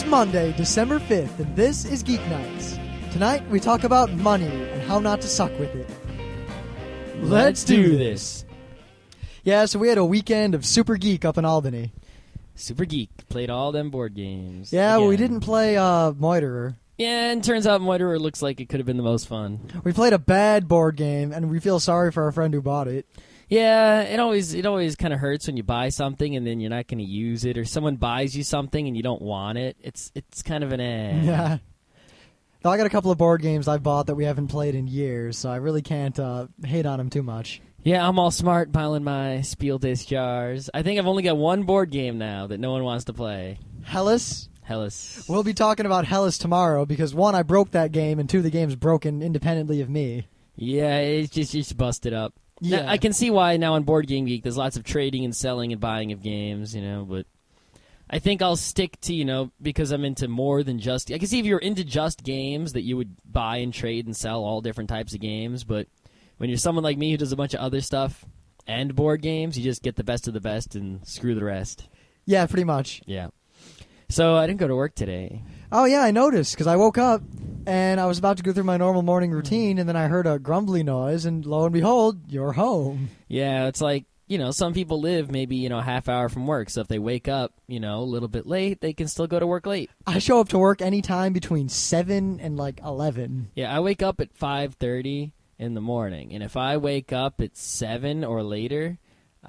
Monday, December 5th, and this is Geeknights. Tonight, we talk about money and how not to suck with it. Let's do this. Yeah, so we had a weekend of Super Geek up in Albany. Super Geek. Played all them board games. Yeah, well, we didn't play Moiterer. Yeah, and turns out Moiterer looks like it could have been the most fun. We played a bad board game, and we feel sorry for our friend who bought it. Yeah, it always kind of hurts when you buy something and then you're not going to use it, or someone buys you something and you don't want it. It's kind of an Yeah. Now, I got a couple of board games I bought that we haven't played in years, so I really can't hate on them too much. Yeah, I'm all smart piling my Spiel des Jahres. I think I've only got one board game now that no one wants to play. Hellas? Hellas. We'll be talking about Hellas tomorrow because, one, I broke that game, and two, the game's broken independently of me. Yeah, it's just busted up. Yeah. Now, I can see why now on Board Game Geek there's lots of trading and selling and buying of games, but I think I'll stick to, because I'm into more than just... I can see if you're into just games that you would buy and trade and sell all different types of games, but when you're someone like me who does a bunch of other stuff and board games, you just get the best of the best and screw the rest. Yeah, pretty much. Yeah. So I didn't go to work today. Oh, yeah, I noticed, because I woke up, and I was about to go through my normal morning routine, and then I heard a grumbly noise, and lo and behold, you're home. Yeah, it's like, some people live maybe, a half hour from work, so if they wake up, a little bit late, they can still go to work late. I show up to work anytime between 7 and, 11. Yeah, I wake up at 5:30 in the morning, and if I wake up at 7 or later...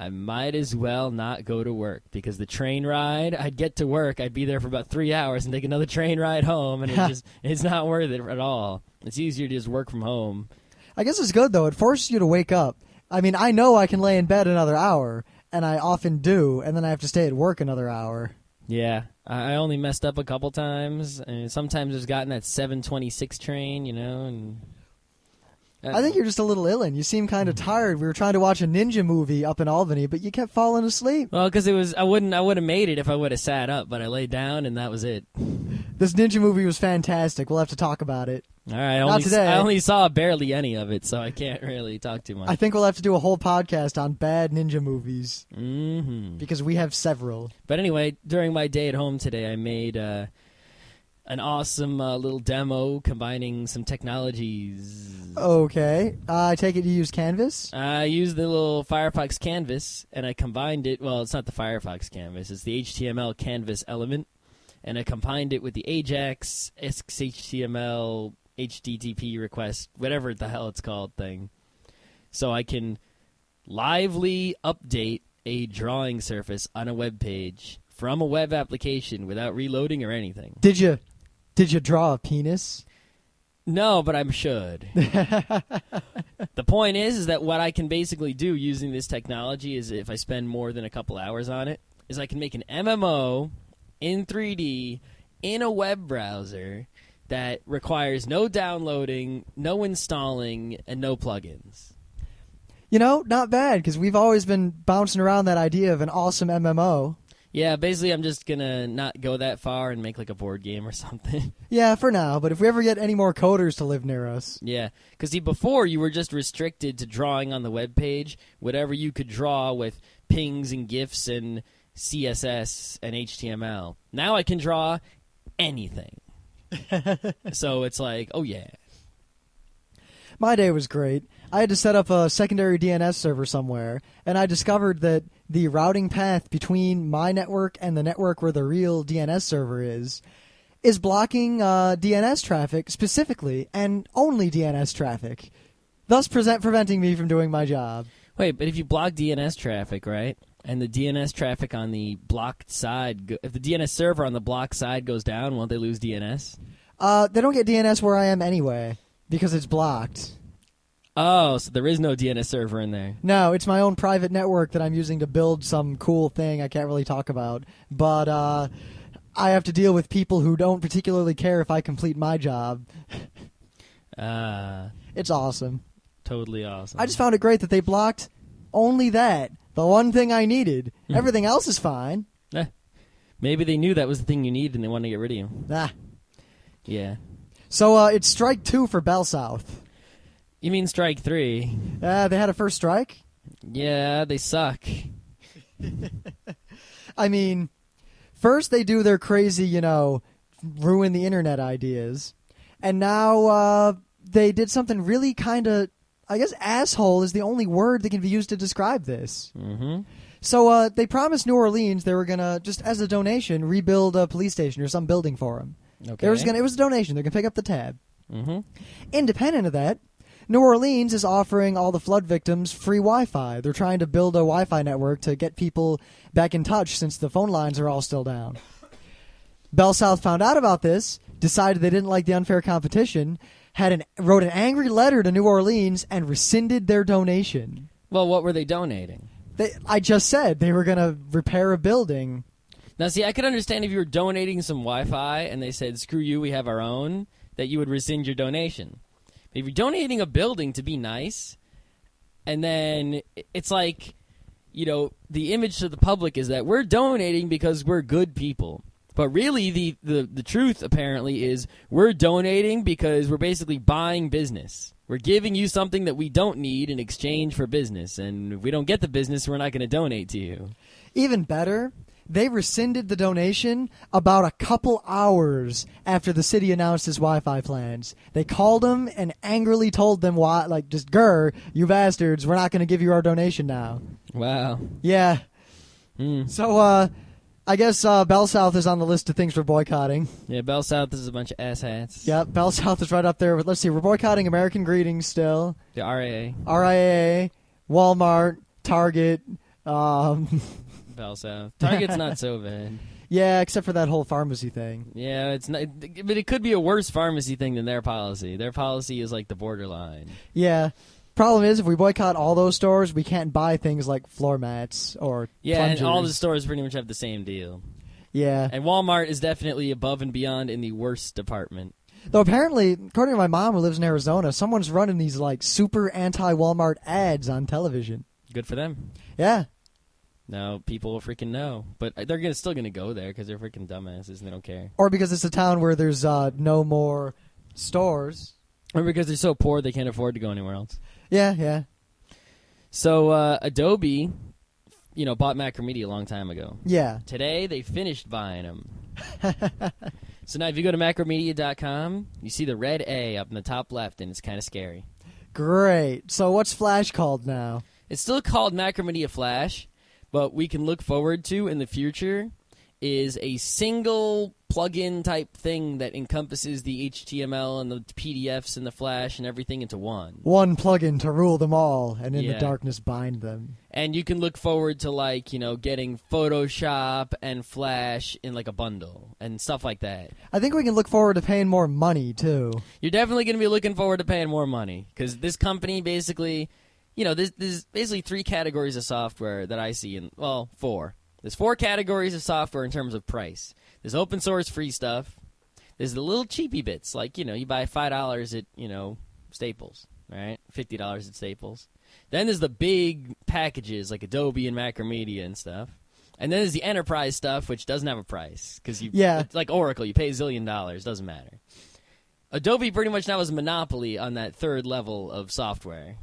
I might as well not go to work because the train ride, I'd get to work, I'd be there for about 3 hours and take another train ride home, and it's not worth it at all. It's easier to just work from home. I guess it's good, though. It forces you to wake up. I mean, I know I can lay in bed another hour, and I often do, and then I have to stay at work another hour. Yeah, I only messed up a couple times, and sometimes I've gotten that 7:26 train, and... I think you're just a little illin'. You seem kind of tired. We were trying to watch a ninja movie up in Albany, but you kept falling asleep. Well, because I would have made it if I would have sat up, but I laid down and that was it. This ninja movie was fantastic. We'll have to talk about it. All right, Not today. I only saw barely any of it, so I can't really talk too much. I think we'll have to do a whole podcast on bad ninja movies because we have several. But anyway, during my day at home today, I made an awesome little demo combining some technologies. Okay. I take it you use Canvas? I used the little Firefox canvas, and I combined it. Well, it's not the Firefox canvas. It's the HTML canvas element. And I combined it with the AJAX, XHTML, HTTP request, whatever the hell it's called thing. So I can lively update a drawing surface on a web page from a web application without reloading or anything. Did you draw a penis? No, but I should. The point is that what I can basically do using this technology is if I spend more than a couple hours on it, is I can make an MMO in 3D in a web browser that requires no downloading, no installing, and no plugins. Not bad, because we've always been bouncing around that idea of an awesome MMO. Yeah, basically I'm just going to not go that far and make like a board game or something. Yeah, for now, but if we ever get any more coders to live near us. Yeah, because see, before you were just restricted to drawing on the web page, whatever you could draw with pings and GIFs and CSS and HTML. Now I can draw anything. So it's like, oh yeah. My day was great. I had to set up a secondary DNS server somewhere, and I discovered that the routing path between my network and the network where the real DNS server is blocking DNS traffic specifically, and only DNS traffic, thus preventing me from doing my job. Wait, but if you block DNS traffic, right, and the DNS traffic on the blocked side, if the DNS server on the blocked side goes down, won't they lose DNS? They don't get DNS where I am anyway, because it's blocked. Oh, so there is no DNS server in there. No, it's my own private network that I'm using to build some cool thing I can't really talk about. But I have to deal with people who don't particularly care if I complete my job. It's awesome. Totally awesome. I just found it great that they blocked only that. The one thing I needed. Everything else is fine. Maybe they knew that was the thing you needed and they wanted to get rid of you. Yeah. So it's strike 2 for BellSouth. You mean strike 3? They had a first strike? Yeah, they suck. I mean, first they do their crazy, ruin the internet ideas. And now they did something really kind of, I guess asshole is the only word that can be used to describe this. Mm-hmm. So they promised New Orleans they were going to, just as a donation, rebuild a police station or some building for them. Okay. It was a donation. They're going to pick up the tab. Mm-hmm. Independent of that, New Orleans is offering all the flood victims free Wi-Fi. They're trying to build a Wi-Fi network to get people back in touch since the phone lines are all still down. BellSouth found out about this, decided they didn't like the unfair competition, wrote an angry letter to New Orleans, and rescinded their donation. Well, what were they donating? I just said they were going to repair a building. Now, see, I could understand if you were donating some Wi-Fi and they said, screw you, we have our own, that you would rescind your donation. If you're donating a building to be nice, and then it's like, the image to the public is that we're donating because we're good people. But really, the truth, apparently, is we're donating because we're basically buying business. We're giving you something that we don't need in exchange for business. And if we don't get the business, we're not going to donate to you. Even better, they rescinded the donation about a couple hours after the city announced its Wi-Fi plans. They called them and angrily told them, why, like, just, you bastards, we're not going to give you our donation now. Wow. Yeah. So, I guess BellSouth is on the list of things we're boycotting. Yeah, BellSouth is a bunch of asshats. Yep, BellSouth is right up there. Let's see, we're boycotting American Greetings still. The RIA. RIA, Walmart, Target. BellSouth. Target's not so bad. Yeah, except for that whole pharmacy thing. Yeah, it's not, but it could be a worse pharmacy thing than their policy. Their policy is like the borderline. Yeah. Problem is, if we boycott all those stores, we can't buy things like floor mats or plungers. And all the stores pretty much have the same deal. Yeah. And Walmart is definitely above and beyond in the worst department. Though apparently, according to my mom who lives in Arizona, someone's running these like super anti-Walmart ads on television. Good for them. Yeah. No, people will freaking know. But they're still going to go there because they're freaking dumbasses and they don't care. Or because it's a town where there's no more stores. Or because they're so poor they can't afford to go anywhere else. Yeah, yeah. So Adobe, bought Macromedia a long time ago. Yeah. Today they finished buying them. So now if you go to MacromediA.com, you see the red A up in the top left, and it's kind of scary. Great. So what's Flash called now? It's still called Macromedia Flash, but we can look forward to in the future is a single plug-in type thing that encompasses the HTML and the PDFs and the Flash and everything into one. One plugin to rule them all, and in the darkness bind them. And you can look forward to, getting Photoshop and Flash in, a bundle and stuff like that. I think we can look forward to paying more money, too. You're definitely going to be looking forward to paying more money, because this company basically, there's basically 3 categories of software that I see, four. There's 4 categories of software in terms of price. There's open source free stuff. There's the little cheapy bits, you buy $5 at, Staples, right? $50 at Staples. Then there's the big packages like Adobe and Macromedia and stuff. And then there's the enterprise stuff, which doesn't have a price. Because it's like Oracle, you pay $1 zillion, doesn't matter. Adobe pretty much now has a monopoly on that 3rd level of software.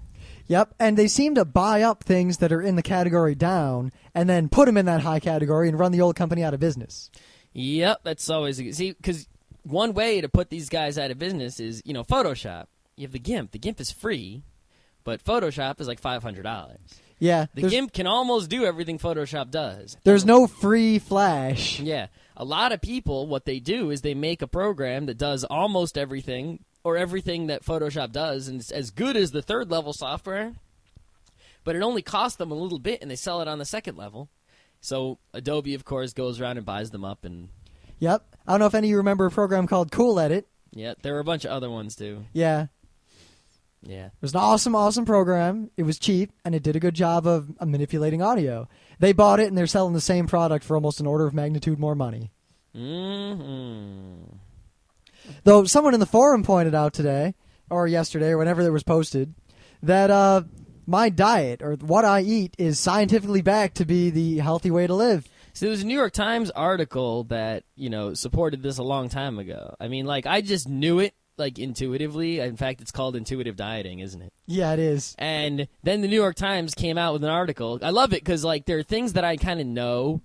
Yep, and they seem to buy up things that are in the category down and then put them in that high category and run the old company out of business. Yep, that's always... See, because one way to put these guys out of business is, Photoshop. You have the GIMP. The GIMP is free, but Photoshop is like $500. Yeah. The GIMP can almost do everything Photoshop does. There's no free Flash. Yeah. A lot of people, what they do is they make a program that does almost everything or everything that Photoshop does, and it's as good as the 3rd level software, but it only costs them a little bit, and they sell it on the 2nd level. So Adobe, of course, goes around and buys them up. And Yep. I don't know if any of you remember a program called Cool Edit. Yeah, there were a bunch of other ones, too. Yeah. Yeah. It was an awesome, awesome program. It was cheap, and it did a good job of manipulating audio. They bought it, and they're selling the same product for almost an order of magnitude more money. Mm-hmm. Though someone in the forum pointed out today, or yesterday, or whenever it was posted, that my diet, or what I eat, is scientifically backed to be the healthy way to live. So there was a New York Times article that, supported this a long time ago. I mean, I just knew it, intuitively. In fact, it's called intuitive dieting, isn't it? Yeah, it is. And then the New York Times came out with an article. I love it because, there are things that I kind of know,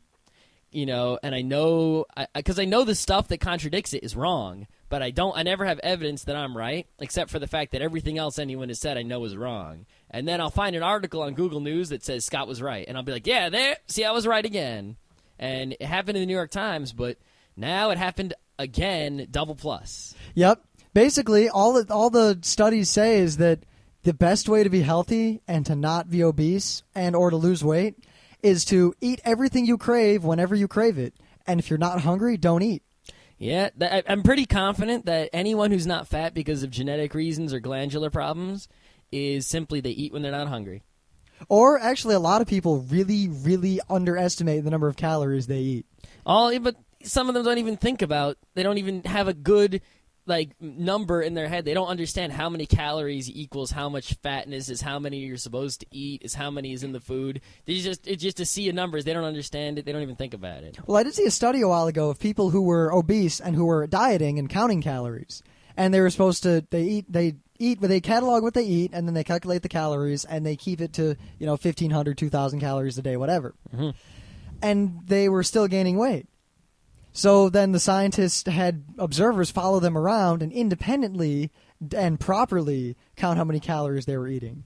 and I know, because I know the stuff that contradicts it is wrong, but I never have evidence that I'm right, except for the fact that everything else anyone has said I know is wrong. And then I'll find an article on Google News that says Scott was right, and I'll be like, yeah, see, I was right again. And it happened in the New York Times, but now it happened again, double plus. Yep. Basically, all the studies say is that the best way to be healthy and to not be obese and or to lose weight is to eat everything you crave whenever you crave it. And if you're not hungry, don't eat. Yeah, I'm pretty confident that anyone who's not fat because of genetic reasons or glandular problems is simply they eat when they're not hungry. Or actually, a lot of people really, really underestimate the number of calories they eat. But some of them don't even think about, they don't even have a good number in their head. They don't understand how many calories equals how much fatness is, how many you're supposed to eat, is how many is in the food. It's just to see a numbers. They don't understand it. They don't even think about it. Well, I did see a study a while ago of people who were obese and who were dieting and counting calories. And they were supposed to, they catalog what they eat, and then they calculate the calories, and they keep it to, 1,500, 2,000 calories a day, whatever. Mm-hmm. And they were still gaining weight. So then the scientists had observers follow them around and independently and properly count how many calories they were eating.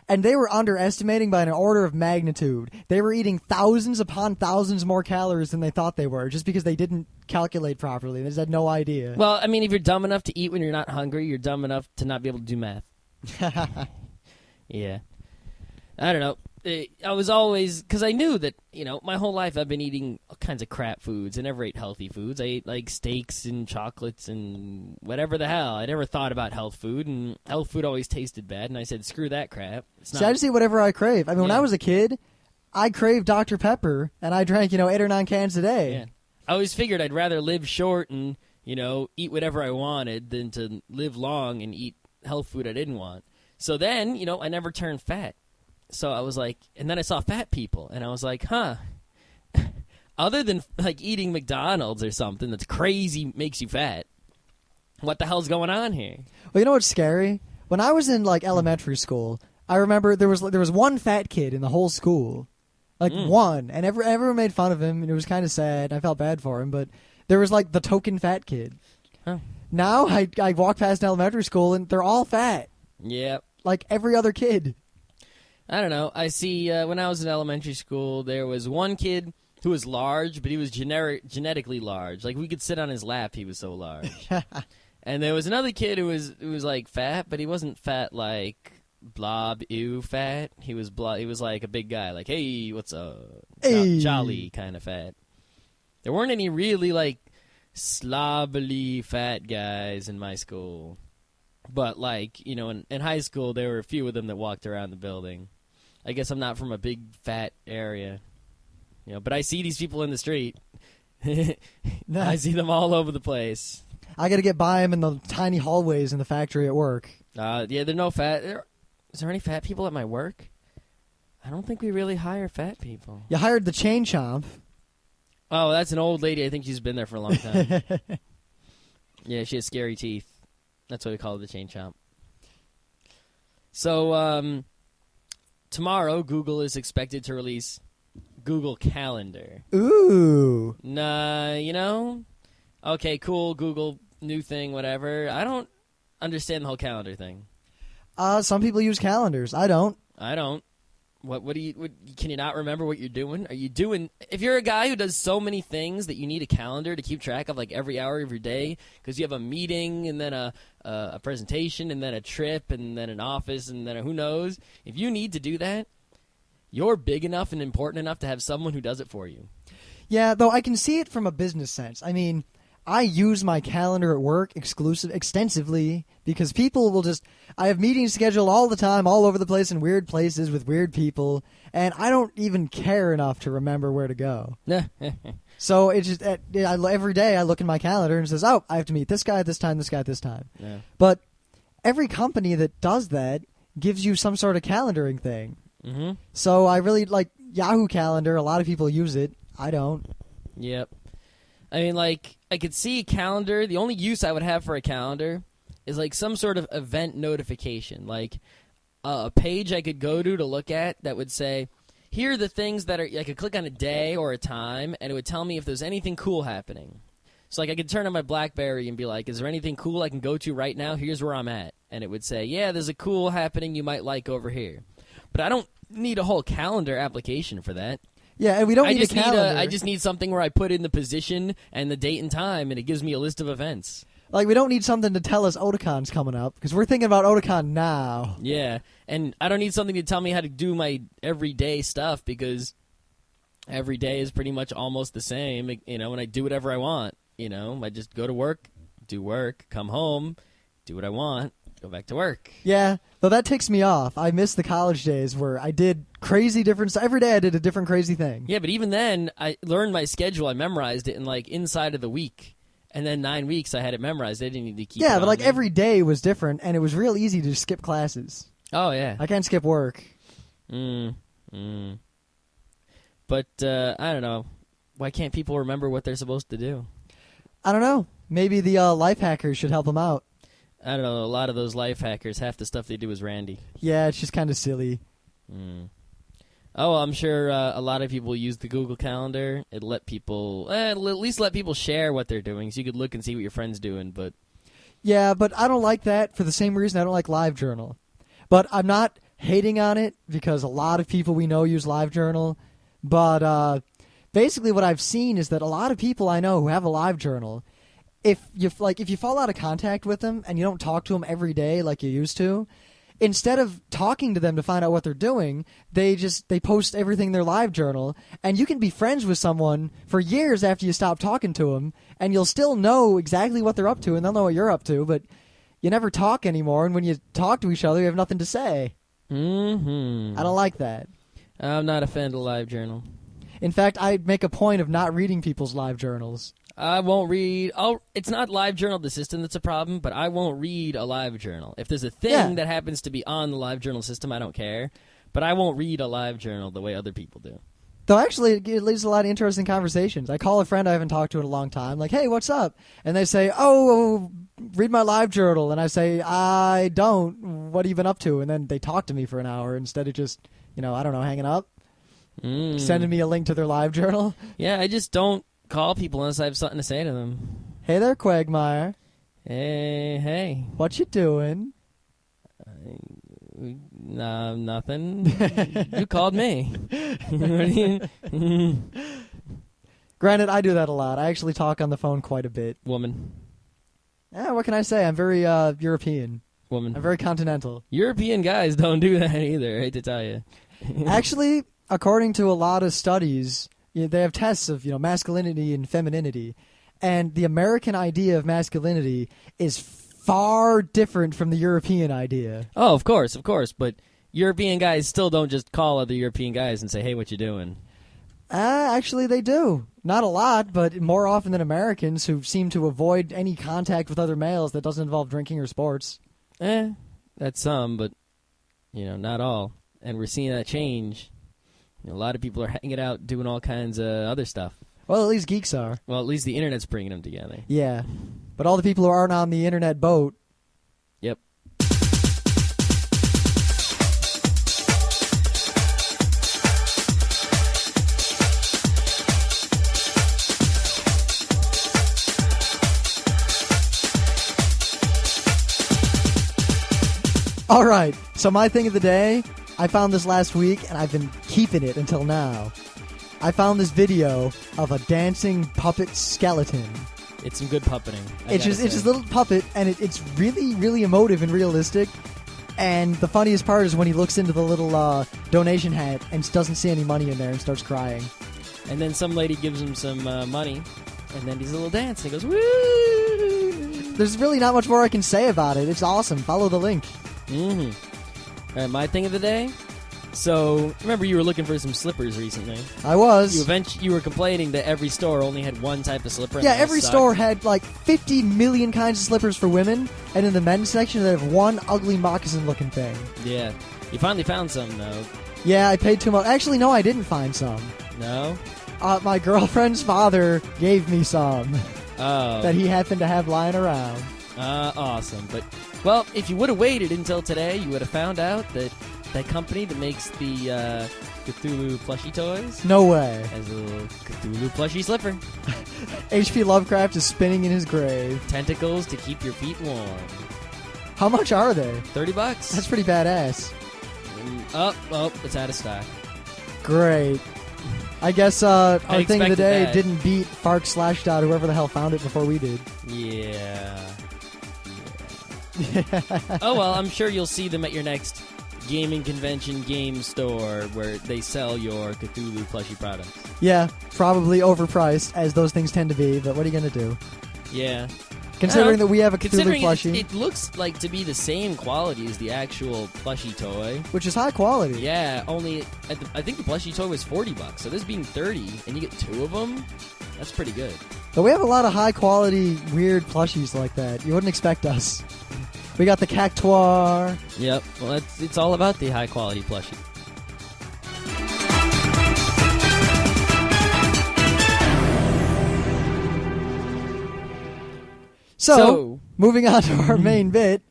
And they were underestimating by an order of magnitude. They were eating thousands upon thousands more calories than they thought they were, just because they didn't calculate properly. They just had no idea. Well, I mean, if you're dumb enough to eat when you're not hungry, you're dumb enough to not be able to do math. Yeah. I don't know. I was always, because I knew that, my whole life I've been eating all kinds of crap foods. I never ate healthy foods. I ate like steaks and chocolates and whatever the hell. I never thought about health food, and health food always tasted bad, and I said, screw that crap. See, I just eat whatever I crave. I mean, when I was a kid, I craved Dr. Pepper, and I drank, 8 or 9 cans a day. Yeah. I always figured I'd rather live short and, eat whatever I wanted than to live long and eat health food I didn't want. So then, I never turned fat. So I was like, and then I saw fat people, and I was like, huh, other than eating McDonald's or something that's crazy makes you fat, what the hell's going on here? Well, you know what's scary? When I was in elementary school, I remember there was one fat kid in the whole school, one, and everyone made fun of him, and it was kind of sad. I felt bad for him, but there was the token fat kid. Huh. Now I walk past elementary school, and they're all fat. Yeah, like every other kid. I don't know. I see when I was in elementary school, there was one kid who was large, but he was genetically large. Like, we could sit on his lap, he was so large. And there was another kid who was fat, but he wasn't fat like blob ew fat. He was like a big guy, like, hey, what's up? Hey. Jolly kind of fat. There weren't any really slobbily fat guys in my school. But, in high school, there were a few of them that walked around the building. I guess I'm not from a big, fat area. But I see these people in the street. I see them all over the place. I got to get by them in the tiny hallways in the factory at work. Yeah, there are no fat. Is there any fat people at my work? I don't think we really hire fat people. You hired the chain chomp. Oh, that's an old lady. I think she's been there for a long time. Yeah, she has scary teeth. That's what we call it, the chain chomp. So, tomorrow, Google is expected to release Google Calendar. Ooh. Nah, okay, cool, Google, new thing, whatever. I don't understand the whole calendar thing. Some people use calendars. I don't. What can you not remember what you're doing? If you're a guy who does so many things that you need a calendar to keep track of every hour of your day, because you have a meeting and then a presentation and then a trip and then an office and then who knows, if you need to do that, you're big enough and important enough to have someone who does it for you. Yeah, though I can see it from a business sense. I mean, I use my calendar at work extensively because people will I have meetings scheduled all the time, all over the place in weird places with weird people, and I don't even care enough to remember where to go. So it's just, every day I look in my calendar and it says, oh, I have to meet this guy at this time, this guy at this time. Yeah. But every company that does that gives you some sort of calendaring thing. Mm-hmm. So I really like Yahoo Calendar. A lot of people use it. I don't. Yep. I mean, I could see a calendar. The only use I would have for a calendar is some sort of event notification, a page I could go to look at that would say, here are the things that are. I could click on a day or a time, and it would tell me if there's anything cool happening. So, like, I could turn on my BlackBerry and be like, is there anything cool I can go to right now? Here's where I'm at. And it would say, yeah, there's a cool happening you might like over here. But I don't need a whole calendar application for that. Yeah, and we don't need a calendar. I just need something where I put in the position and the date and time, and it gives me a list of events. Like, we don't need something to tell us Otacon's coming up, because we're thinking about Otacon now. Yeah, and I don't need something to tell me how to do my everyday stuff, because every day is pretty much almost the same, you know, and I do whatever I want. You know, I just go to work, do work, come home, do what I want, go back to work. Yeah, though that ticks me off. I miss the college days where I did crazy different stuff. Every day I did a different crazy thing. Yeah, but even then, I learned my schedule. I memorized it in, like, inside of the week. And then 9 weeks I had it memorized. I didn't need to keep it Yeah, but, on like, me. every day was different, and it was real easy to skip classes. Oh, yeah. I can't skip work. But, I don't know. Why can't people remember what they're supposed to do? I don't know. Maybe the life hackers should help them out. I don't know. A lot of those life hackers, half the stuff they do is randy. Yeah, it's just kind of silly. Oh, I'm sure a lot of people use the Google Calendar. It let people, at least let people share what they're doing, so you could look and see what your friend's doing. But Yeah, but I don't like that for the same reason I don't like LiveJournal. But I'm not hating on it because a lot of people we know use LiveJournal. But basically what I've seen is that a lot of people I know who have a LiveJournal, if you fall out of contact with them and you don't talk to them every day like you used to, instead of talking to them to find out what they're doing, they post everything in their LiveJournal, and you can be friends with someone for years after you stop talking to them, and you'll still know exactly what they're up to, and they'll know what you're up to, but you never talk anymore, and when you talk to each other, you have nothing to say. I don't like that. I'm not a fan of LiveJournal. In fact, I'd make a point of not reading people's LiveJournals. I won't read. It's not LiveJournal, the system, that's a problem, but I won't read a LiveJournal. If there's a thing that happens to be on the LiveJournal system, I don't care. But I won't read a LiveJournal the way other people do. Though actually, it leads to a lot of interesting conversations. I call a friend I haven't talked to in a long time, like, hey, what's up? And they say, oh, read my LiveJournal. And I say, I don't. What have you been up to? And then they talk to me for an hour instead of just, I don't know, hanging up. Sending me a link to their LiveJournal. Yeah, I just don't call people unless I have something to say to them. Hey there, Quagmire. Hey. What you doing? Nothing. You called me. Granted, I do that a lot. I actually talk on the phone quite a bit. Woman. What can I say? I'm very European. Woman. I'm very continental. European guys don't do that either, I hate to tell you. Actually, according to a lot of studies, they have tests of masculinity and femininity, and the American idea of masculinity is far different from the European idea. Oh, of course, but European guys still don't just call other European guys and say, hey, what you doing? Actually, they do. Not a lot, but more often than Americans, who seem to avoid any contact with other males that doesn't involve drinking or sports. That's some, but not all. And we're seeing that change. A lot of people are hanging out doing all kinds of other stuff. Well, at least geeks are. Well, at least the internet's bringing them together. Yeah. But all the people who aren't on the internet boat. Yep. All right. So my thing of the day, I found this last week, and I've been keeping it until now. I found this video of a dancing puppet skeleton. It's some good puppeting. It's just a little puppet, and it's really, really emotive and realistic. And the funniest part is when he looks into the little donation hat and doesn't see any money in there and starts crying. And then some lady gives him some money, and then he's a little dance, and he goes, woo! There's really not much more I can say about it. It's awesome. Follow the link. All right, my thing of the day. So, remember you were looking for some slippers recently. I was. You were complaining that every store only had one type of slipper. Yeah, every store had like 50 million kinds of slippers for women, and in the men's section they have one ugly moccasin-looking thing. Yeah. You finally found some, though. Yeah, I paid too much. Actually, no, I didn't find some. No? My girlfriend's father gave me some. Oh. That he happened to have lying around. Awesome. But, well, if you would have waited until today, you would have found out that That company that makes the Cthulhu plushie toys No way. has a little Cthulhu plushie slipper. H.P. Lovecraft is spinning in his grave. Tentacles to keep your feet warm. How much are they? $30. That's pretty badass. Oh, it's out of stock. Great. I guess our thing of the expected day that. didn't beat Fark Slashdot, whoever the hell found it before we did. Yeah. Oh, well, I'm sure you'll see them at your next gaming convention game store where they sell your Cthulhu plushie products. Yeah, probably overpriced, as those things tend to be, but what are you going to do? Yeah. Considering that we have a Cthulhu Considering plushie, it looks like to be the same quality as the actual plushie toy. which is high quality. Yeah, only I think the plushie toy was $40, so this being $30 and you get 2 of them, that's pretty good. But we have a lot of high quality, weird plushies like that. You wouldn't expect us. We got the Cactuar. Yep. Well, it's all about the high quality plushie. So, moving on to our main bit,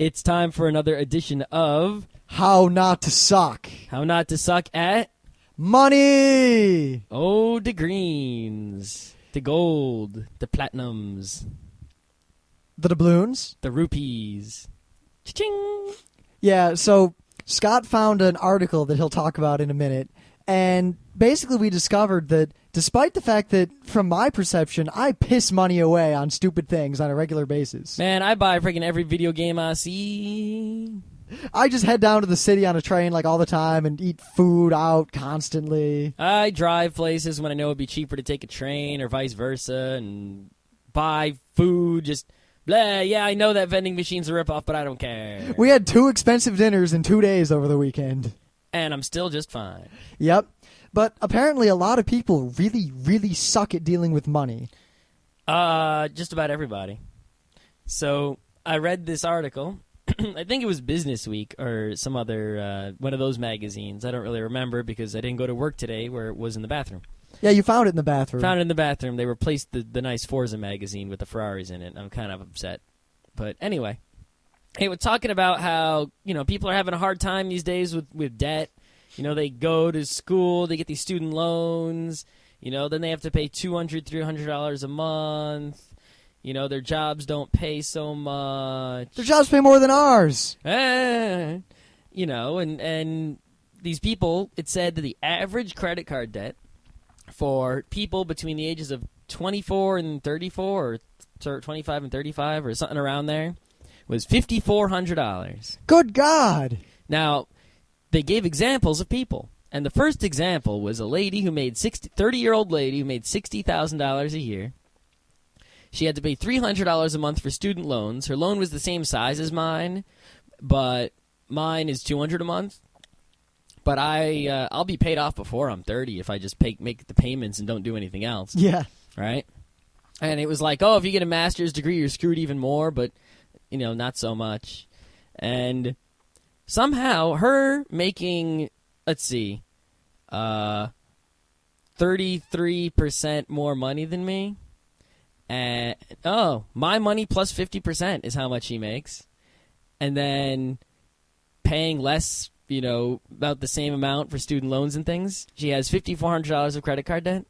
It's time for another edition of how not to suck. How Not to Suck at Money! Oh, the greens, the gold, the platinums, The doubloons? the rupees. Cha-ching! Yeah, so Scott found an article that he'll talk about in a minute, and basically we discovered that despite the fact that, from my perception, I piss money away on stupid things on a regular basis. Man, I buy freaking every video game I see. I just head down to the city on a train like all the time and eat food out constantly. I drive places when I know it'd be cheaper to take a train or vice versa and buy food, just blah. Yeah, I know that vending machine's a ripoff, but I don't care. We had 2 expensive dinners in 2 days over the weekend. And I'm still just fine. Yep. But apparently a lot of people really, really suck at dealing with money. Just about everybody. So I read this article. I think it was Business Week or some other one of those magazines. I don't really remember because I didn't go to work today where it was in the bathroom. Yeah, you found it in the bathroom. Found it in the bathroom. They replaced the nice Forza magazine with the Ferraris in it. I'm kind of upset. But anyway, hey, we're talking about how, people are having a hard time these days with debt. They go to school, they get these student loans, then they have to pay $200, $300 a month. Their jobs don't pay so much. Their jobs pay more than ours. And these people, it said that the average credit card debt for people between the ages of 24 and 34 or 25 and 35 or something around there was $5,400. Good God. Now, they gave examples of people. And the first example was a lady who made 30-year-old lady who made $60,000 a year. She had to pay $300 a month for student loans. Her loan was the same size as mine, but mine is $200 a month. But I'll be paid off before I'm 30 if I just make the payments and don't do anything else. Yeah. Right? And it was like, if you get a master's degree, you're screwed even more, but, not so much. And somehow her making, 33% more money than me. And my money plus 50% is how much she makes. And then paying less, about the same amount for student loans and things. She has $5,400 of credit card debt.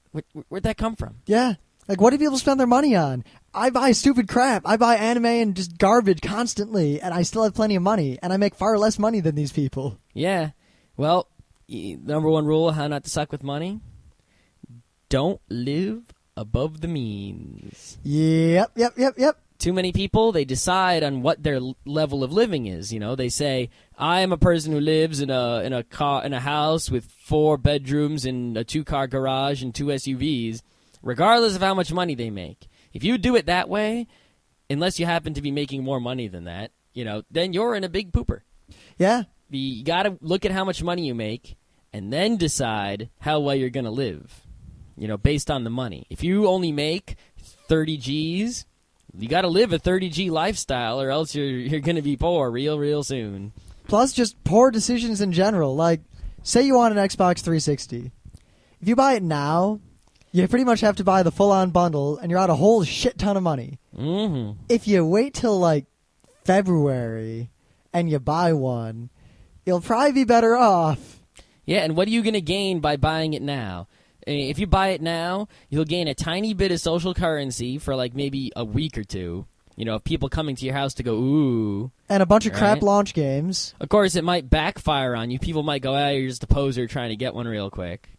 Where'd that come from? Yeah. Like, what do people spend their money on? I buy stupid crap. I buy anime and just garbage constantly, and I still have plenty of money, and I make far less money than these people. Yeah. Well, number one rule, how not to suck with money. Don't live above the means. Yep. Too many people, they decide on what their level of living is. They say, I am a person who lives in a house with 4 bedrooms and a 2-car garage and 2 SUVs, regardless of how much money they make. If you do it that way, unless you happen to be making more money than that, then you're in a big pooper. Yeah. You got to look at how much money you make and then decide how well you're going to live, based on the money. If you only make 30 G's, you got to live a 30 G lifestyle or else you're going to be poor real soon. Plus, just poor decisions in general. Like, say you want an Xbox 360. If you buy it now, you pretty much have to buy the full-on bundle, and you're out a whole shit ton of money. Mm-hmm. If you wait till, February and you buy one, you'll probably be better off. Yeah, and what are you going to gain by buying it now? If you buy it now, you'll gain a tiny bit of social currency for like maybe a week or two. You know, of people coming to your house to go, ooh. And a bunch of crap right? launch games. Of course, it might backfire on you. People might go, you're just a poser trying to get one real quick.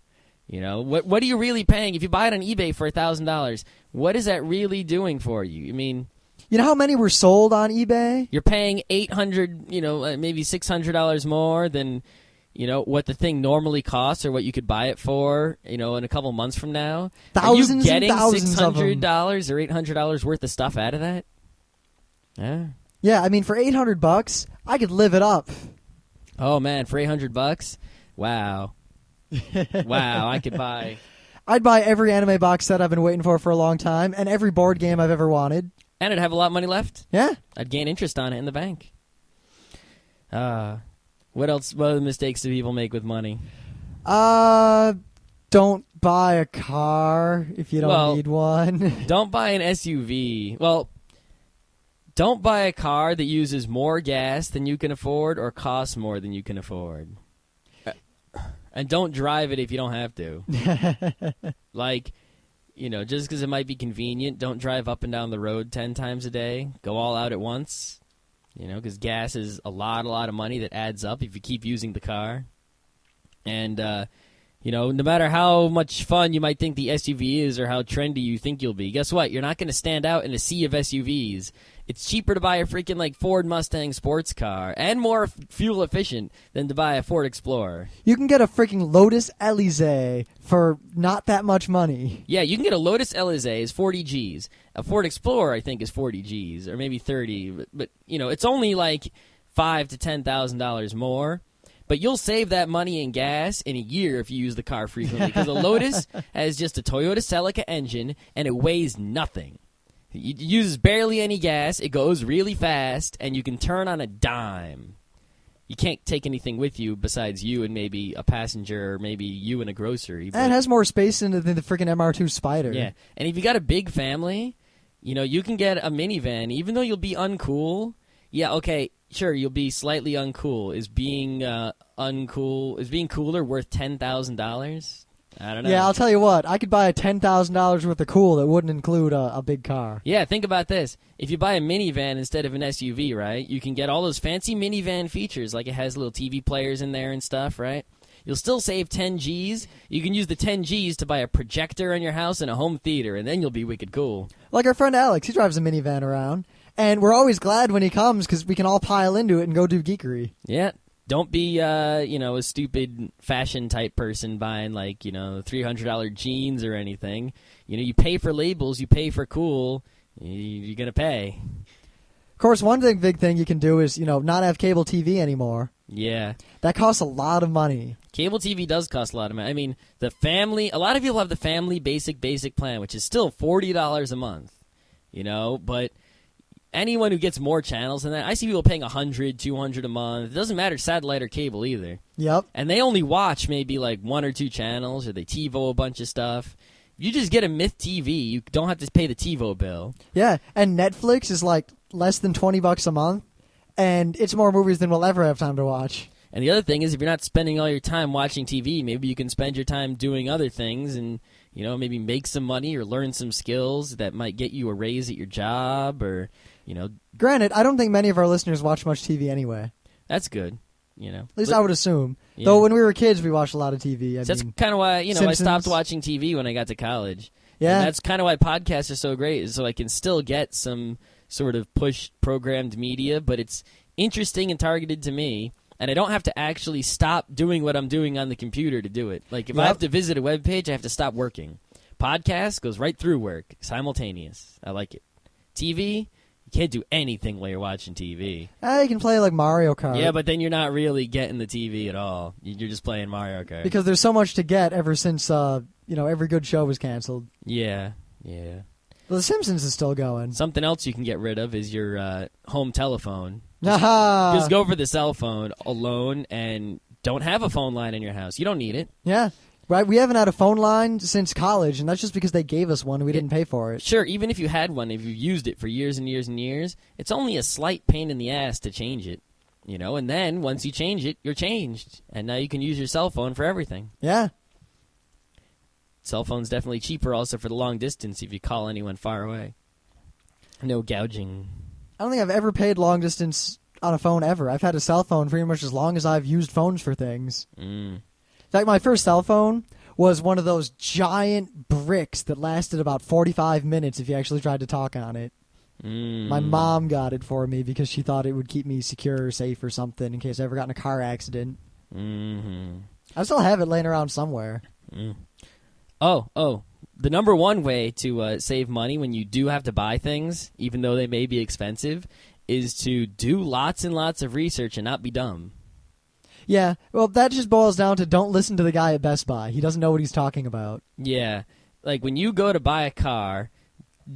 You know, what are you really paying? If you buy it on eBay for $1,000, what is that really doing for you? I mean, you know how many were sold on eBay? You're paying $800, maybe $600 more than, what the thing normally costs or what you could buy it for, in a couple months from now. Thousands are you getting and thousands of them. $600 or $800 worth of stuff out of that? Yeah. Yeah, I mean, for $800, I could live it up. Oh man, for $800, wow, wow, I could buy. I'd buy every anime box set I've been waiting for a long time, and every board game I've ever wanted. And I'd have a lot of money left. Yeah. I'd gain interest on it in the bank. What else? What other mistakes do people make with money? Don't buy a car if you don't need one. Don't buy an SUV. Well, don't buy a car that uses more gas than you can afford or costs more than you can afford. And don't drive it if you don't have to. Like, just because it might be convenient, don't drive up and down the road 10 times a day. Go all out at once. Because gas is a lot of money that adds up if you keep using the car. And, no matter how much fun you might think the SUV is or how trendy you think you'll be, guess what? You're not going to stand out in a sea of SUVs. It's cheaper to buy a freaking Ford Mustang sports car and more fuel efficient than to buy a Ford Explorer. You can get a freaking Lotus Elise for not that much money. Yeah, you can get a Lotus Elise, is 40 G's. A Ford Explorer, I think, is 40 G's or maybe 30. But it's only like $5,000 to $10,000 more. But you'll save that money in gas in a year if you use the car frequently because the Lotus has just a Toyota Celica engine and it weighs nothing. It uses barely any gas, it goes really fast, and you can turn on a dime. You can't take anything with you besides you and maybe a passenger or maybe you and a grocery. And it has more space in it than the freaking MR2 Spider. Yeah, and if you got a big family, you can get a minivan, even though you'll be uncool. Yeah, okay, sure, you'll be slightly uncool. Is being cooler worth $10,000? I don't know. Yeah, I'll tell you what. I could buy a $10,000 worth of cool that wouldn't include a big car. Yeah, think about this. If you buy a minivan instead of an SUV, right, you can get all those fancy minivan features, like it has little TV players in there and stuff, right? You'll still save 10 G's. You can use the 10 G's to buy a projector in your house and a home theater, and then you'll be wicked cool. Like our friend Alex, he drives a minivan around, and we're always glad when he comes because we can all pile into it and go do geekery. Yeah. Don't be, a stupid fashion-type person buying, $300 jeans or anything. You pay for labels, you pay for cool, you're going to pay. Of course, one big thing you can do is, not have cable TV anymore. Yeah. That costs a lot of money. Cable TV does cost a lot of money. I mean, a lot of people have the family basic plan, which is still $40 a month, but anyone who gets more channels than that, I see people paying $100, $200 a month. It doesn't matter satellite or cable either. Yep. And they only watch maybe one or two channels, or they TiVo a bunch of stuff. You just get a Myth TV. You don't have to pay the TiVo bill. Yeah, and Netflix is less than $20 a month, and it's more movies than we'll ever have time to watch. And the other thing is, if you're not spending all your time watching TV, maybe you can spend your time doing other things and, maybe make some money or learn some skills that might get you a raise at your job or, Granted, I don't think many of our listeners watch much TV anyway. That's good, At least I would assume. Yeah. Though when we were kids, we watched a lot of TV. That's kind of why, Simpsons. I stopped watching TV when I got to college. Yeah. And that's kind of why podcasts are so great, is so I can still get some sort of push-programmed media, but it's interesting and targeted to me, and I don't have to actually stop doing what I'm doing on the computer to do it. Like, if I have to visit a web page, I have to stop working. Podcast goes right through work, simultaneous. I like it. TV, you can't do anything while you're watching TV. You can play Mario Kart. Yeah, but then you're not really getting the TV at all. You're just playing Mario Kart. Because there's so much to get ever since, every good show was canceled. Yeah. Well, The Simpsons is still going. Something else you can get rid of is your home telephone. Aha! Just go for the cell phone alone and don't have a phone line in your house. You don't need it. Yeah. Right, we haven't had a phone line since college, and that's just because they gave us one and we didn't pay for it. Sure, even if you had one, if you used it for years and years and years, it's only a slight pain in the ass to change it. You know, and then once you change it, you're changed. And now you can use your cell phone for everything. Yeah. Cell phone's definitely cheaper also for the long distance if you call anyone far away. No gouging. I don't think I've ever paid long distance on a phone ever. I've had a cell phone pretty much as long as I've used phones for things. In fact, my first cell phone was one of those giant bricks that lasted about 45 minutes if you actually tried to talk on it. My mom got it for me because she thought it would keep me secure or safe or something in case I ever got in a car accident. I still have it laying around somewhere. Oh. The number one way to save money when you do have to buy things, even though they may be expensive, is to do lots and lots of research and not be dumb. Yeah, well, that just boils down to don't listen to the guy at Best Buy. He doesn't know what he's talking about. Yeah. Like, when you go to buy a car,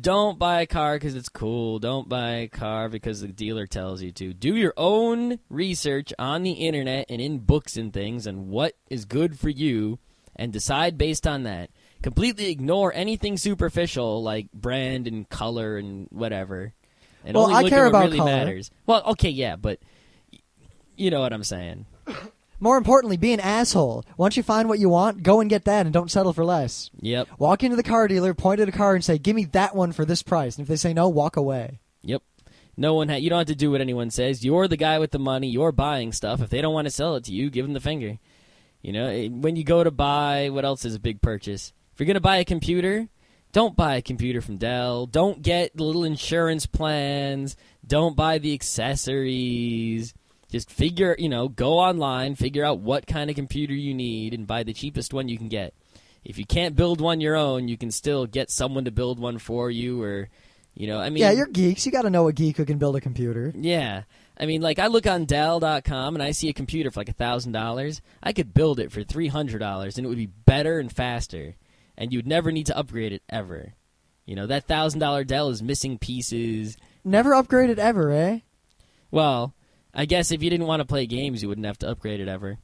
don't buy a car because it's cool. Don't buy a car because the dealer tells you to. Do your own research on the internet and in books and things and what is good for you, and decide based on that. Completely ignore anything superficial like brand and color and whatever. And well, only I look care at what about really color. matters. Well, okay, yeah, but you know what I'm saying. More importantly, be an asshole. Once you find what you want, go and get that and don't settle for less. Yep. Walk into the car dealer, point at a car, and say, give me that one for this price. And if they say no, walk away. Yep. No one. You don't have to do what anyone says. You're the guy with the money. You're buying stuff. If they don't want to sell it to you, give them the finger. You know, when you go to buy, what else is a big purchase? If you're going to buy a computer, don't buy a computer from Dell. Don't get the little insurance plans. Don't buy the accessories. Just go online, figure out what kind of computer you need, and buy the cheapest one you can get. If you can't build one your own, you can still get someone to build one for you, or, I mean... Yeah, you're geeks. You got to know a geek who can build a computer. Yeah. I mean, like, I look on Dell.com, and I see a computer for, like, $1,000. I could build it for $300, and it would be better and faster. And you'd never need to upgrade it ever. That $1,000 Dell is missing pieces. Never upgrade it ever, eh? Well, I guess if you didn't want to play games, you wouldn't have to upgrade it ever.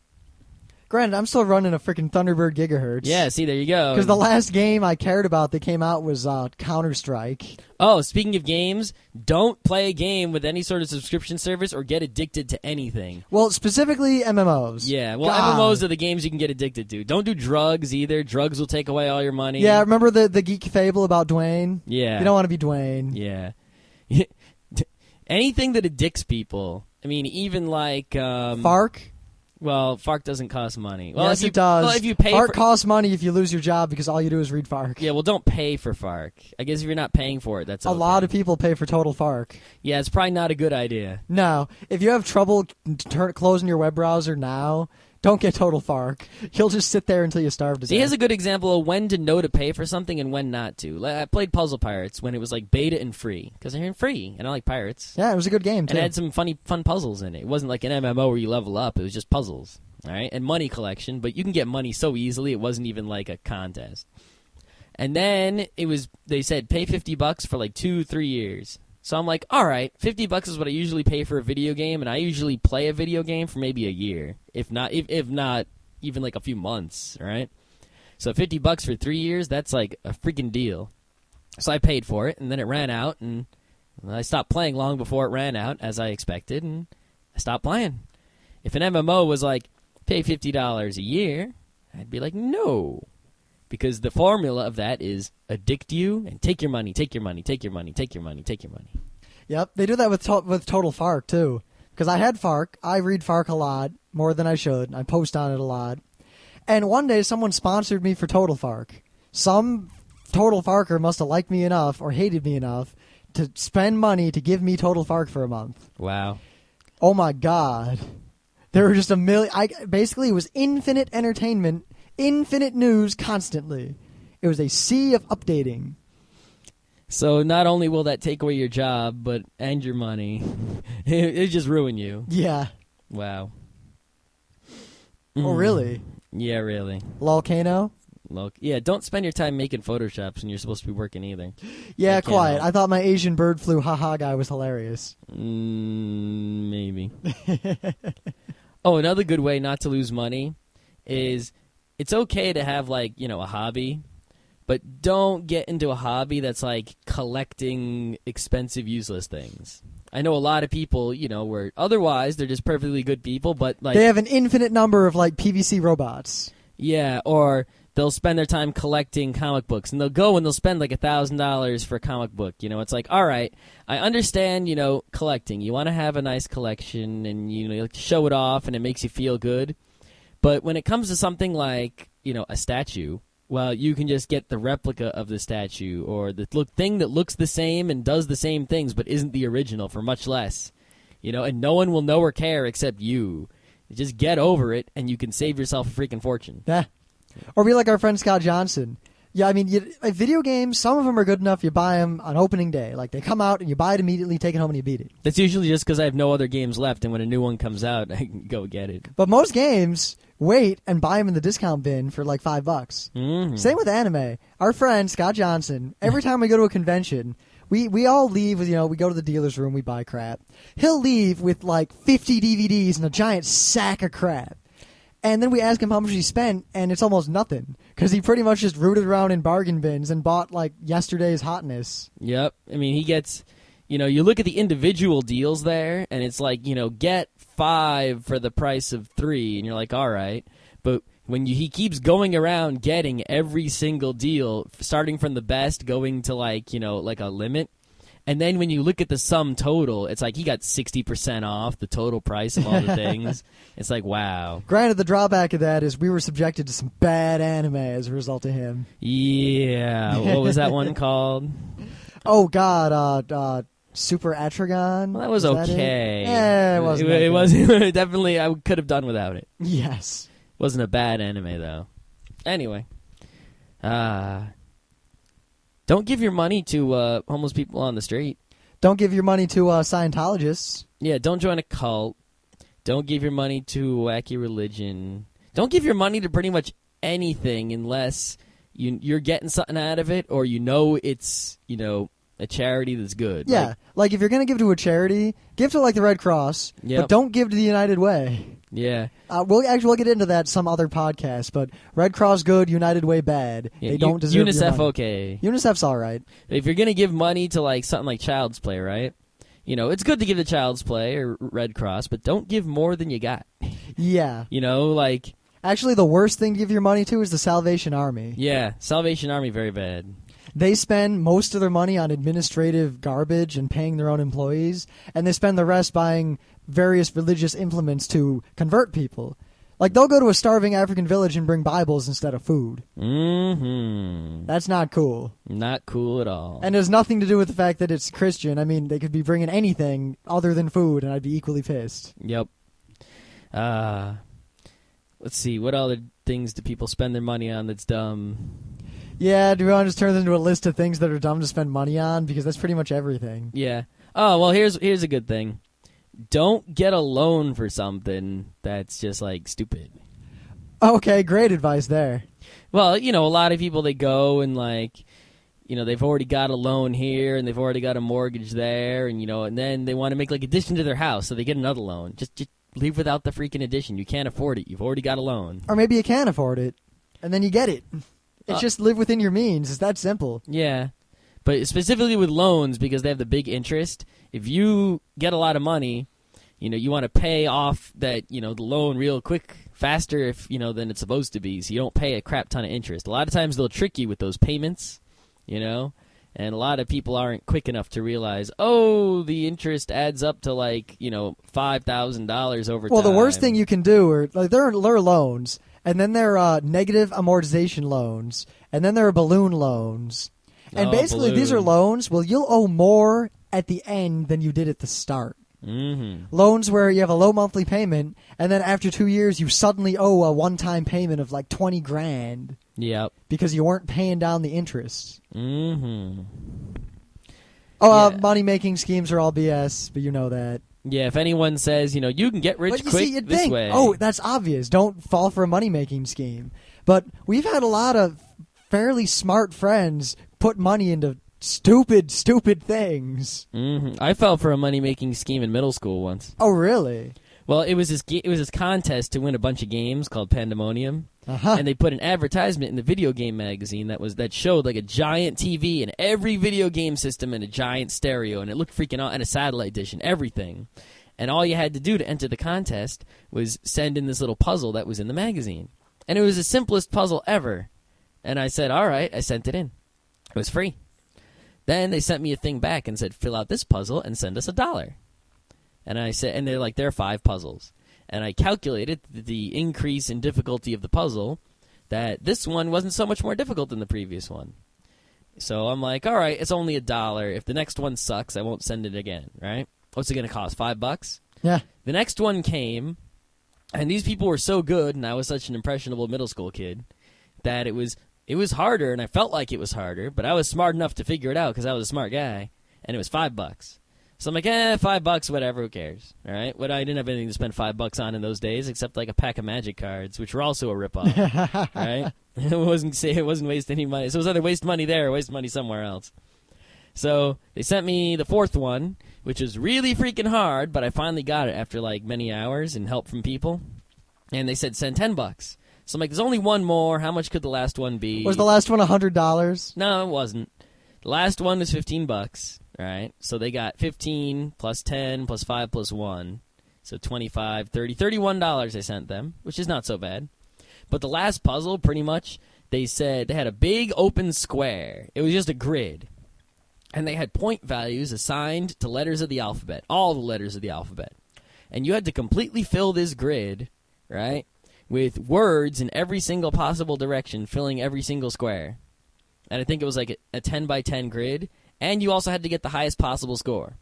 Granted, I'm still running a freaking Thunderbird Gigahertz. Yeah, see, there you go. Because the last game I cared about that came out was Counter-Strike. Oh, speaking of games, don't play a game with any sort of subscription service or get addicted to anything. Well, specifically MMOs. Yeah, well, God. MMOs are the games you can get addicted to. Don't do drugs either. Drugs will take away all your money. Yeah, remember the geek fable about Dwayne? Yeah. You don't want to be Dwayne. Yeah. Anything that addicts people. I mean, even like... Fark? Well, Fark doesn't cost money. Well, Yes, it does. Well, if you pay Fark costs money if you lose your job because all you do is read Fark. Yeah, well, don't pay for Fark. I guess if you're not paying for it, that's okay. A lot of people pay for Total Fark. Yeah, it's probably not a good idea. No. If you have trouble closing your web browser now, don't get Total Fark. You'll just sit there until you starve to death. See, here's a good example of when to know to pay for something and when not to. I played Puzzle Pirates when it was like beta and free, because they're free, and I like pirates. Yeah, it was a good game, too. And it had some fun puzzles in it. It wasn't like an MMO where you level up. It was just puzzles. All right, and money collection, but you can get money so easily it wasn't even like a contest. And then they said pay $50 for like 2-3 years. So I'm like, all right, $50 is what I usually pay for a video game, and I usually play a video game for maybe a year, if not even like a few months. All right, so $50 for 3 years, that's like a freaking deal. So I paid for it, and then it ran out, and I stopped playing long before it ran out, as I expected, and I stopped playing. If an MMO was like, pay $50 a year, I'd be like, no. Because the formula of that is addict you and take your money, take your money, take your money, take your money, take your money. Yep, they do that with Total Fark, too. Because I had Fark. I read Fark a lot, more than I should. I post on it a lot. And one day, someone sponsored me for Total Fark. Some Total Farker must have liked me enough or hated me enough to spend money to give me Total Fark for a month. Wow. Oh, my God. There were just a million. Basically, it was infinite entertainment, infinite news constantly. It was a sea of updating. So not only will that take away your job, and your money, it just ruin you. Yeah. Wow. Oh, really? Yeah, really. Lolcano? Yeah, don't spend your time making Photoshops when you're supposed to be working either. Yeah, quiet. I thought my Asian bird flu haha guy was hilarious. Maybe. Oh, another good way not to lose money is it's okay to have, like, a hobby, but don't get into a hobby that's like collecting expensive, useless things. I know a lot of people, where otherwise they're just perfectly good people, but like They have an infinite number of like PVC robots. Yeah, or they'll spend their time collecting comic books, and they'll go and they'll spend like $1,000 for a comic book. It's like, all right, I understand, collecting. You want to have a nice collection, and you like to show it off, and it makes you feel good. But when it comes to something like, a statue, well, you can just get the replica of the statue, or the thing that looks the same and does the same things, but isn't the original for much less. And no one will know or care except you. Just get over it, and you can save yourself a freaking fortune. Yeah. Or be like our friend Scott Johnson. Yeah, I mean, video games, some of them are good enough, you buy them on opening day. Like, they come out, and you buy it immediately, take it home, and you beat it. That's usually just because I have no other games left, and when a new one comes out, I can go get it. But most games, wait and buy them in the discount bin for like $5. Mm-hmm. Same with anime. Our friend Scott Johnson, every time we go to a convention, we all leave with, we go to the dealer's room, we buy crap. He'll leave with like 50 DVDs and a giant sack of crap. And then we ask him how much he spent, and it's almost nothing. Because he pretty much just rooted around in bargain bins and bought like yesterday's hotness. Yep. I mean, he gets, you look at the individual deals there, and it's like, get 5 for the price of 3, and you're like, all right. But when he keeps going around getting every single deal, starting from the best, going to like, like a limit. And then when you look at the sum total, it's like he got 60% off the total price of all the things. It's like, wow. Granted, the drawback of that is we were subjected to some bad anime as a result of him. Yeah. What was that one called? Oh, God. Super Atragon? Well, that was okay. It wasn't. It was definitely, I could have done without it. Yes. Wasn't a bad anime, though. Anyway. Don't give your money to homeless people on the street. Don't give your money to Scientologists. Yeah, don't join a cult. Don't give your money to wacky religion. Don't give your money to pretty much anything unless you're getting something out of it, or it's, a charity that's good. Yeah, like if you're going to give to a charity, give to like the Red Cross, Yep. but don't give to the United Way. Yeah. We'll get into that some other podcast, but Red Cross good, United Way bad. Yeah, they don't deserve your UNICEF money. okay. UNICEF's all right. If you're going to give money to like something like Child's Play, right? It's good to give to Child's Play or Red Cross, but don't give more than you got. Yeah. Like... Actually, the worst thing to give your money to is the Salvation Army. Yeah, Salvation Army, very bad. They spend most of their money on administrative garbage and paying their own employees, and they spend the rest buying various religious implements to convert people. Like, they'll go to a starving African village and bring Bibles instead of food. Mm-hmm. That's not cool. Not cool at all. And it has nothing to do with the fact that it's Christian. I mean, they could be bringing anything other than food, and I'd be equally pissed. Yep. Let's see. What other things do people spend their money on that's dumb? Yeah, do we want to just turn this into a list of things that are dumb to spend money on? Because that's pretty much everything. Yeah. Oh, well, here's a good thing. Don't get a loan for something that's just, like, stupid. Okay, great advice there. Well, a lot of people, they go and, like, they've already got a loan here and they've already got a mortgage there, and, and then they want to make, like, addition to their house, so they get another loan. Just leave without the freaking addition. You can't afford it. You've already got a loan. Or maybe you can afford it, and then you get it. It's just live within your means. It's that simple. Yeah. But specifically with loans, because they have the big interest, if you get a lot of money, you want to pay off that, the loan real quick, faster if, than it's supposed to be, so you don't pay a crap ton of interest. A lot of times they'll trick you with those payments, and a lot of people aren't quick enough to realize, oh, the interest adds up to like, $5,000 over time. Well, the worst thing you can do are, like, there are loans, and then there are negative amortization loans, and then there are balloon loans. And basically, these are loans, well, you'll owe more at the end than you did at the start. Mm-hmm. Loans where you have a low monthly payment, and then after 2 years, you suddenly owe a one-time payment of like $20,000. Yep. Because you weren't paying down the interest. Mm-hmm. Money-making schemes are all BS, but you know that. Yeah, if anyone says, you can get rich quick this way. Oh, that's obvious. Don't fall for a money-making scheme. But we've had a lot of fairly smart friends put money into stupid things. Mm-hmm. I fell for a money-making scheme in middle school once. Oh, really? Well, it was this contest to win a bunch of games called Pandemonium, Uh-huh. and they put an advertisement in the video game magazine that showed like a giant TV and every video game system and a giant stereo, and it looked freaking out, and a satellite dish and everything. And all you had to do to enter the contest was send in this little puzzle that was in the magazine, and it was the simplest puzzle ever. And I said, all right, I sent it in. It was free. Then they sent me a thing back and said, fill out this puzzle and send us $1. And I said, and they're like, there are 5 puzzles. And I calculated the increase in difficulty of the puzzle, that this one wasn't so much more difficult than the previous one. So I'm like, all right, it's only $1. If the next one sucks, I won't send it again, right? What's it going to cost, $5? Yeah. The next one came, and these people were so good, and I was such an impressionable middle school kid, that it was harder, and I felt like it was harder, but I was smart enough to figure it out because I was a smart guy, and it was $5. So I'm like, $5, whatever, who cares? All right? But I didn't have anything to spend $5 on in those days except like a pack of Magic cards, which were also a ripoff. Right? It wasn't waste any money. So it was either waste money there or waste money somewhere else. So they sent me the 4th one, which was really freaking hard, but I finally got it after like many hours and help from people. And they said send $10. So I'm like, there's only one more. How much could the last one be? Was the last one $100? No, it wasn't. The last one was $15. Right? So they got 15 plus 10 plus 5 plus 1. So 25, 30, $31 I sent them, which is not so bad. But the last puzzle, pretty much, they said they had a big open square. It was just a grid. And they had point values assigned to letters of the alphabet, all the letters of the alphabet. And you had to completely fill this grid, right, with words in every single possible direction, filling every single square. And I think it was like a 10 by 10 grid. And you also had to get the highest possible score.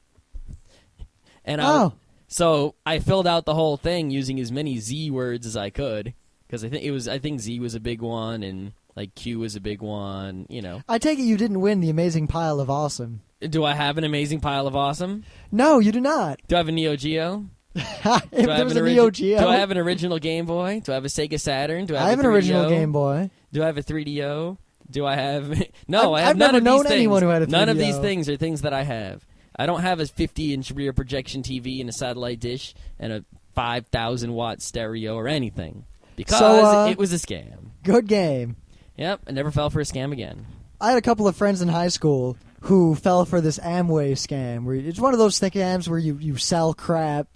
And so I filled out the whole thing using as many Z words as I could, because I think Z was a big one, and like Q was a big one. You know. I take it you didn't win the amazing pile of awesome. Do I have an amazing pile of awesome? No, you do not. Do I have a Neo Geo? If there was a Neo Geo. Do I have an original Game Boy? Do I have a Sega Saturn? Do I have an original Game Boy. Do I have a 3DO? Do I have... No, I have I've none never of known these things. anyone who had a 3DO. None of these things are things that I have. I don't have a 50-inch rear projection TV and a satellite dish and a 5,000-watt stereo or anything. Because it was a scam. Good game. Yep, I never fell for a scam again. I had a couple of friends in high school who fell for this Amway scam. Where it's one of those scams where you sell crap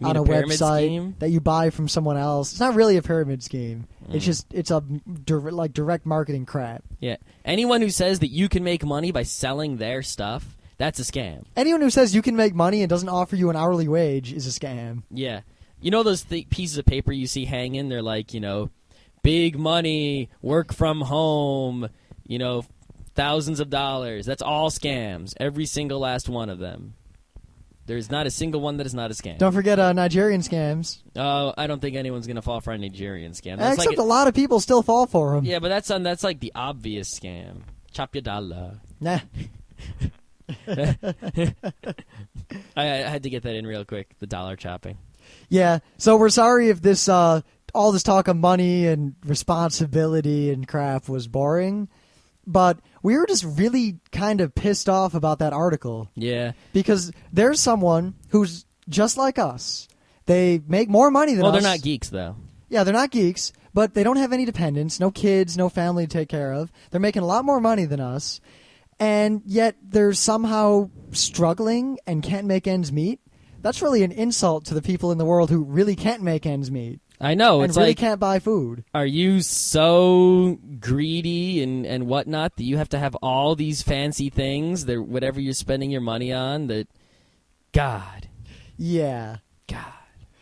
on a website scheme? that you buy from someone else. It's not really a pyramid scheme. It's a direct marketing crap. Yeah. Anyone who says that you can make money by selling their stuff, that's a scam. Anyone who says you can make money and doesn't offer you an hourly wage is a scam. Yeah. You know those pieces of paper you see hanging? They're like, big money, work from home, thousands of dollars. That's all scams. Every single last one of them. There's not a single one that is not a scam. Don't forget Nigerian scams. I don't think anyone's going to fall for a Nigerian scam. Except a lot of people still fall for them. Yeah, but that's like the obvious scam. Chop your dollar. Nah. I had to get that in real quick, the dollar chopping. Yeah, so we're sorry if this all this talk of money and responsibility and crap was boring, but we were just really kind of pissed off about that article. Yeah. Because there's someone who's just like us. They make more money than us. Well, they're not geeks, though. Yeah, they're not geeks, but they don't have any dependents, no kids, no family to take care of. They're making a lot more money than us, and yet they're somehow struggling and can't make ends meet. That's really an insult to the people in the world who really can't make ends meet. I know. And it's really like, can't buy food. Are you so greedy and whatnot that you have to have all these fancy things, that whatever you're spending your money on, that... God. Yeah. God.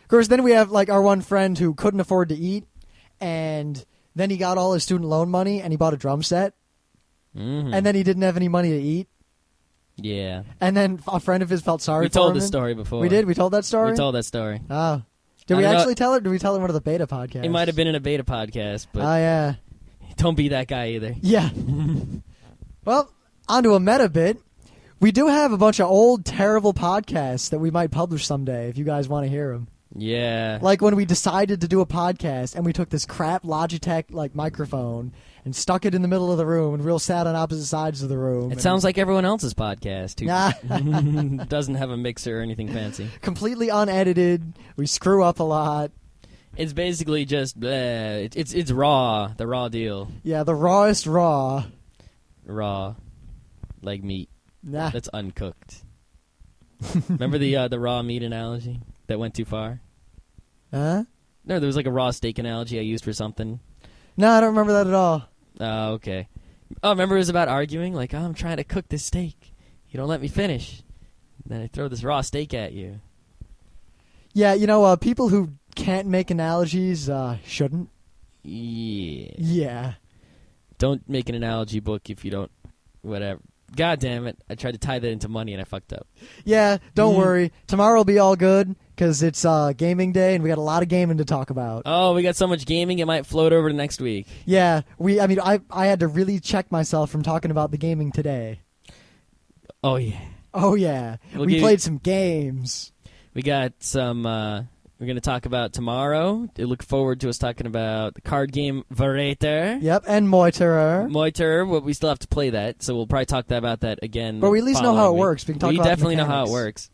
Of course, then we have like our one friend who couldn't afford to eat, and then he got all his student loan money, and he bought a drum set, and then he didn't have any money to eat. Yeah. And then a friend of his felt sorry for him. We told this story before. We did? We told that story? We told that story. Oh. Did we actually tell it? Or did we tell it in one of the beta podcasts? It might have been in a beta podcast, but... Oh, yeah. Don't be that guy either. Yeah. Well, on to a meta bit. We do have a bunch of old, terrible podcasts that we might publish someday if you guys want to hear them. Yeah. Like when we decided to do a podcast and we took this crap Logitech like microphone and stuck it in the middle of the room and we all sat on opposite sides of the room. It sounds like everyone else's podcast who doesn't have a mixer or anything fancy. Completely unedited. We screw up a lot. It's basically just bleh. It's raw, the raw deal. Yeah, the rawest raw. Raw, like meat. Nah. That's uncooked. Remember the raw meat analogy that went too far? Huh? No, there was like a raw steak analogy I used for something. No, I don't remember that at all. Oh, okay. Oh, remember it was about arguing? Like, oh, I'm trying to cook this steak. You don't let me finish. Then I throw this raw steak at you. Yeah, people who can't make analogies shouldn't. Yeah. Yeah. Don't make an analogy book if you don't... Whatever. God damn it. I tried to tie that into money and I fucked up. Yeah, don't worry. Tomorrow will be all good because it's gaming day and we got a lot of gaming to talk about. Oh, we got so much gaming it might float over to next week. Yeah, I had to really check myself from talking about the gaming today. Oh, yeah. Oh, yeah. We played some games. We got some... we're going to talk about tomorrow. I look forward to us talking about the card game Verrater. Yep, and Moiterer. Moiterer, well, we still have to play that, so we'll probably talk about that again. But we at least know how it works. We can talk about definitely the know how it mechanics. works.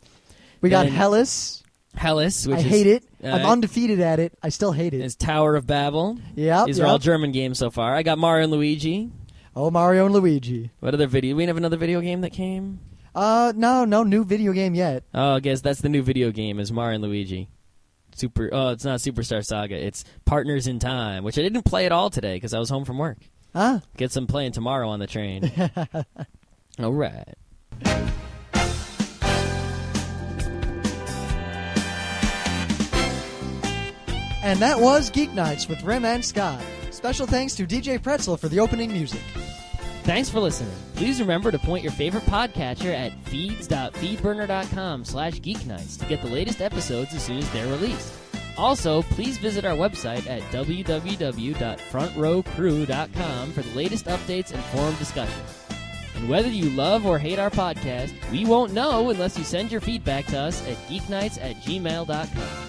We got Hellas. Hellas, which I hate it. I'm uh, undefeated at it. I still hate it. is Tower of Babel. Yep, These are all German games so far. I got Mario and Luigi. Oh, Mario and Luigi. What other video? We have another video game that came? No new video game yet. Oh, I guess that's the new video game is Mario and Luigi. It's not Superstar Saga. It's Partners in Time, which I didn't play at all today because I was home from work. Huh? Get some playing tomorrow on the train. All right. And that was Geeknights with Rim and Scott. Special thanks to DJ Pretzel for the opening music. Thanks for listening. Please remember to point your favorite podcatcher at feeds.feedburner.com/geeknights to get the latest episodes as soon as they're released. Also, please visit our website at www.frontrowcrew.com for the latest updates and forum discussion. And whether you love or hate our podcast, we won't know unless you send your feedback to us at geeknights@gmail.com.